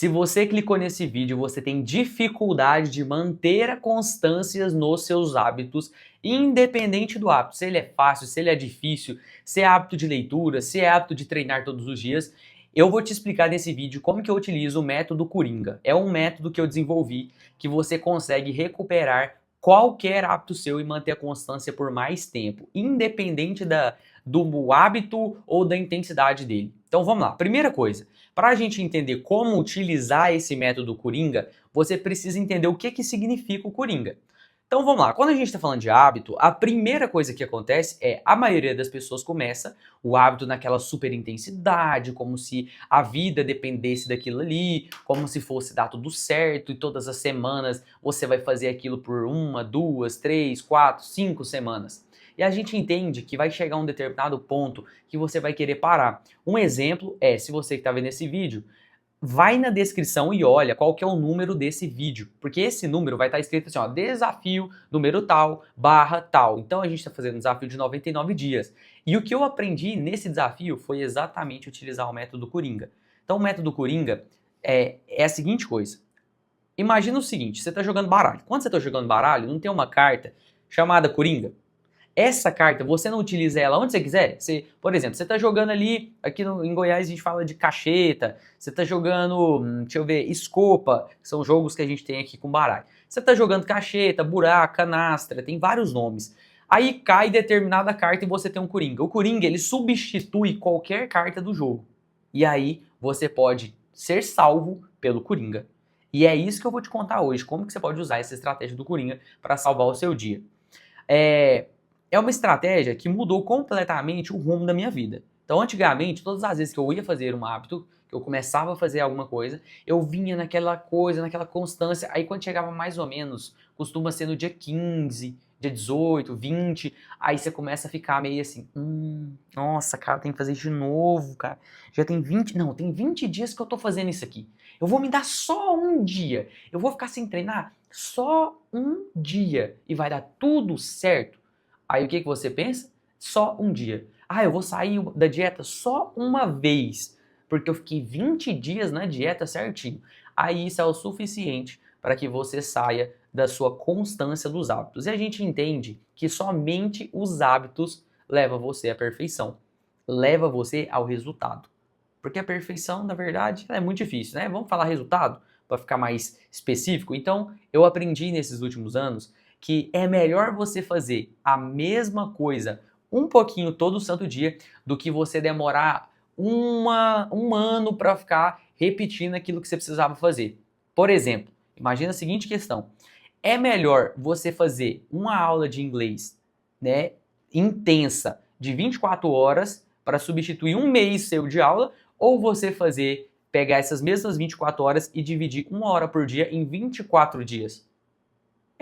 Se você clicou nesse vídeo, você tem dificuldade de manter a constância nos seus hábitos, independente do hábito. Se ele é fácil, se ele é difícil, se é hábito de leitura, se é hábito de treinar todos os dias, eu vou te explicar nesse vídeo como que eu utilizo o método Coringa. É um método que eu desenvolvi que você consegue recuperar qualquer hábito seu e manter a constância por mais tempo, independente do hábito ou da intensidade dele. Então vamos lá. Primeira coisa, para a gente entender como utilizar esse método Coringa, você precisa entender o que significa o Coringa. Então vamos lá, quando a gente está falando de hábito, a primeira coisa que acontece é a maioria das pessoas começa o hábito naquela super intensidade, como se a vida dependesse daquilo ali, como se fosse dar tudo certo e todas as semanas você vai fazer aquilo por 1, 2, 3, 4, 5 semanas. E a gente entende que vai chegar um determinado ponto que você vai querer parar. Um exemplo é, se você que está vendo esse vídeo, vai na descrição e olha qual que é o número desse vídeo, porque esse número vai estar escrito assim, ó, desafio, número tal, barra tal. Então a gente está fazendo um desafio de 99 dias. E o que eu aprendi nesse desafio foi exatamente utilizar o método Coringa. Então o método Coringa é a seguinte coisa. Imagina o seguinte, você está jogando baralho. Quando você está jogando baralho, não tem uma carta chamada Coringa? Essa carta, você não utiliza ela onde você quiser. Você, por exemplo, você está jogando ali, aqui em Goiás a gente fala de cacheta, você está jogando, deixa eu ver, escopa, que são jogos que a gente tem aqui com baralho. Você está jogando cacheta, buraco, canastra, tem vários nomes. Aí cai determinada carta e você tem um Coringa. O Coringa, ele substitui qualquer carta do jogo. E aí você pode ser salvo pelo Coringa. E é isso que eu vou te contar hoje, como que você pode usar essa estratégia do Coringa para salvar o seu dia. É uma estratégia que mudou completamente o rumo da minha vida. Então, antigamente, todas as vezes que eu ia fazer um hábito, que eu começava a fazer alguma coisa, eu vinha naquela coisa, naquela constância. Aí, quando chegava mais ou menos, costuma ser no dia 15, dia 18, 20, aí você começa a ficar meio assim, nossa, cara, tem que fazer isso de novo, cara. Já tem 20, não, tem 20 dias que eu tô fazendo isso aqui. Eu vou me dar só um dia. Eu vou ficar sem treinar só um dia e vai dar tudo certo. Aí o que você pensa? Só um dia. Ah, eu vou sair da dieta só uma vez, porque eu fiquei 20 dias na dieta certinho. Aí isso é o suficiente para que você saia da sua constância dos hábitos. E a gente entende que somente os hábitos levam você à perfeição, leva você ao resultado. Porque a perfeição, na verdade, é muito difícil, né? Vamos falar resultado para ficar mais específico. Então, eu aprendi nesses últimos anos que é melhor você fazer a mesma coisa um pouquinho todo santo dia do que você demorar um ano para ficar repetindo aquilo que você precisava fazer. Por exemplo, imagina a seguinte questão. É melhor você fazer uma aula de inglês, né, intensa de 24 horas para substituir um mês seu de aula, ou você pegar essas mesmas 24 horas e dividir uma hora por dia em 24 dias?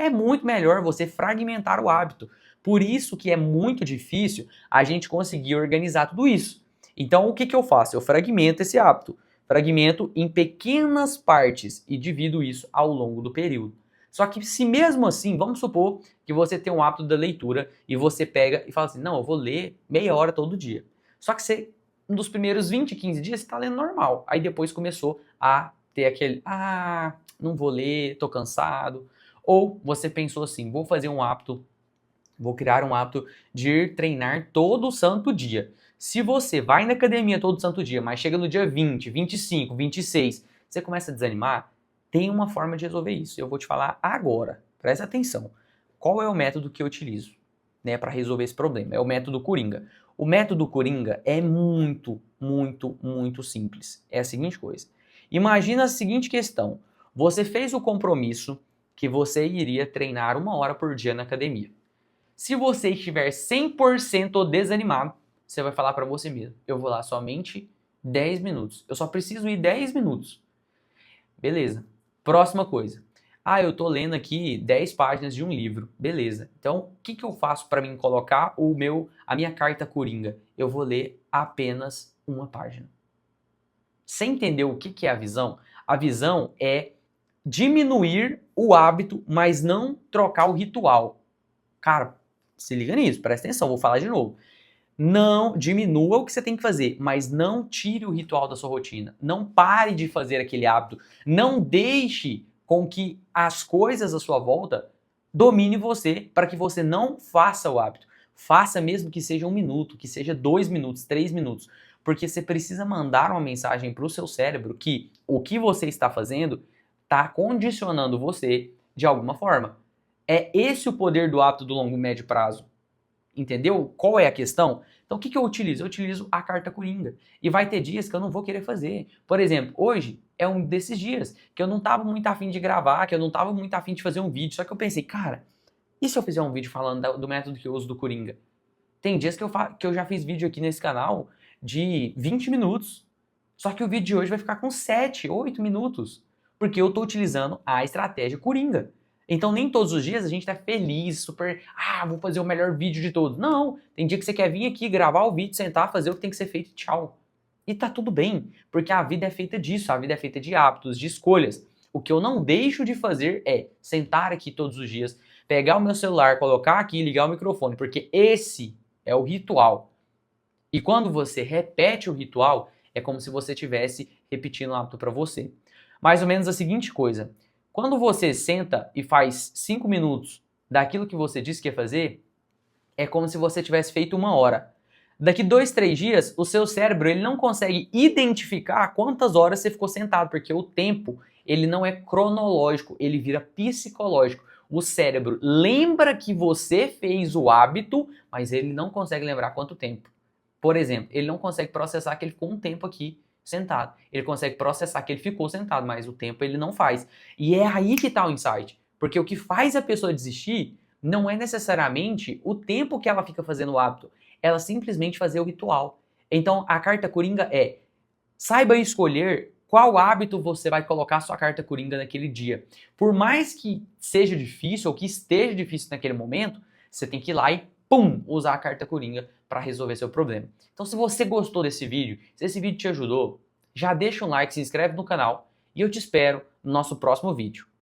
É muito melhor você fragmentar o hábito. Por isso que é muito difícil a gente conseguir organizar tudo isso. Então, o que eu faço? Eu fragmento esse hábito. Fragmento em pequenas partes e divido isso ao longo do período. Só que se mesmo assim, vamos supor que você tem um hábito da leitura e você pega e fala assim, não, eu vou ler meia hora todo dia. Só que você, nos primeiros 20, 15 dias, você está lendo normal. Aí depois começou a ter aquele, não vou ler, tô cansado. Ou você pensou assim, vou fazer um hábito, vou criar um hábito de ir treinar todo santo dia. Se você vai na academia todo santo dia, mas chega no dia 20, 25, 26, você começa a desanimar, tem uma forma de resolver isso. Eu vou te falar agora. Presta atenção. Qual é o método que eu utilizo, né, para resolver esse problema? É o método Coringa. O método Coringa é muito, muito, muito simples. É a seguinte coisa. Imagina a seguinte questão. Você fez o compromisso que você iria treinar uma hora por dia na academia. Se você estiver 100% desanimado, você vai falar para você mesmo, eu vou lá somente 10 minutos. Eu só preciso ir 10 minutos. Beleza. Próxima coisa. Eu tô lendo aqui 10 páginas de um livro. Beleza. Então, o que eu faço para mim colocar a minha carta coringa? Eu vou ler apenas uma página. Você entendeu o que é a visão? A visão é diminuir o hábito, mas não trocar o ritual. Cara, se liga nisso, presta atenção, vou falar de novo. Não diminua o que você tem que fazer, mas não tire o ritual da sua rotina. Não pare de fazer aquele hábito. Não deixe com que as coisas à sua volta domine você para que você não faça o hábito. Faça mesmo que seja 1 minuto, que seja 2 minutos, 3 minutos, porque você precisa mandar uma mensagem para o seu cérebro que o que você está fazendo está condicionando você de alguma forma. É esse o poder do hábito do longo e médio prazo. Entendeu? Qual é a questão? Então, o que eu utilizo? Eu utilizo a carta coringa. E vai ter dias que eu não vou querer fazer. Por exemplo, hoje é um desses dias que eu não estava muito afim de gravar, que eu não estava muito afim de fazer um vídeo. Só que eu pensei, cara, e se eu fizer um vídeo falando do método que eu uso do Coringa? Tem dias que eu já fiz vídeo aqui nesse canal de 20 minutos. Só que o vídeo de hoje vai ficar com 7, 8 minutos. Porque eu estou utilizando a estratégia Coringa. Então nem todos os dias a gente tá feliz, super, vou fazer o melhor vídeo de todos. Não, tem dia que você quer vir aqui, gravar o vídeo, sentar, fazer o que tem que ser feito e tchau. E tá tudo bem, porque a vida é feita disso, a vida é feita de hábitos, de escolhas. O que eu não deixo de fazer é sentar aqui todos os dias, pegar o meu celular, colocar aqui e ligar o microfone, porque esse é o ritual. E quando você repete o ritual, é como se você estivesse repetindo o hábito para você. Mais ou menos a seguinte coisa. Quando você senta e faz 5 minutos daquilo que você disse que ia fazer, é como se você tivesse feito 1 hora. Daqui 2, 3 dias, o seu cérebro ele não consegue identificar quantas horas você ficou sentado, porque o tempo ele não é cronológico, ele vira psicológico. O cérebro lembra que você fez o hábito, mas ele não consegue lembrar quanto tempo. Por exemplo, ele não consegue processar que ele ficou um tempo aqui sentado. Ele consegue processar que ele ficou sentado, mas o tempo ele não faz. E é aí que está o insight. Porque o que faz a pessoa desistir não é necessariamente o tempo que ela fica fazendo o hábito, ela simplesmente fazer o ritual. Então, a carta coringa é: saiba escolher qual hábito você vai colocar sua carta coringa naquele dia. Por mais que seja difícil ou que esteja difícil naquele momento, você tem que ir lá e pum, usar a carta coringa para resolver seu problema. Então, se você gostou desse vídeo, se esse vídeo te ajudou, já deixa um like, se inscreve no canal e eu te espero no nosso próximo vídeo.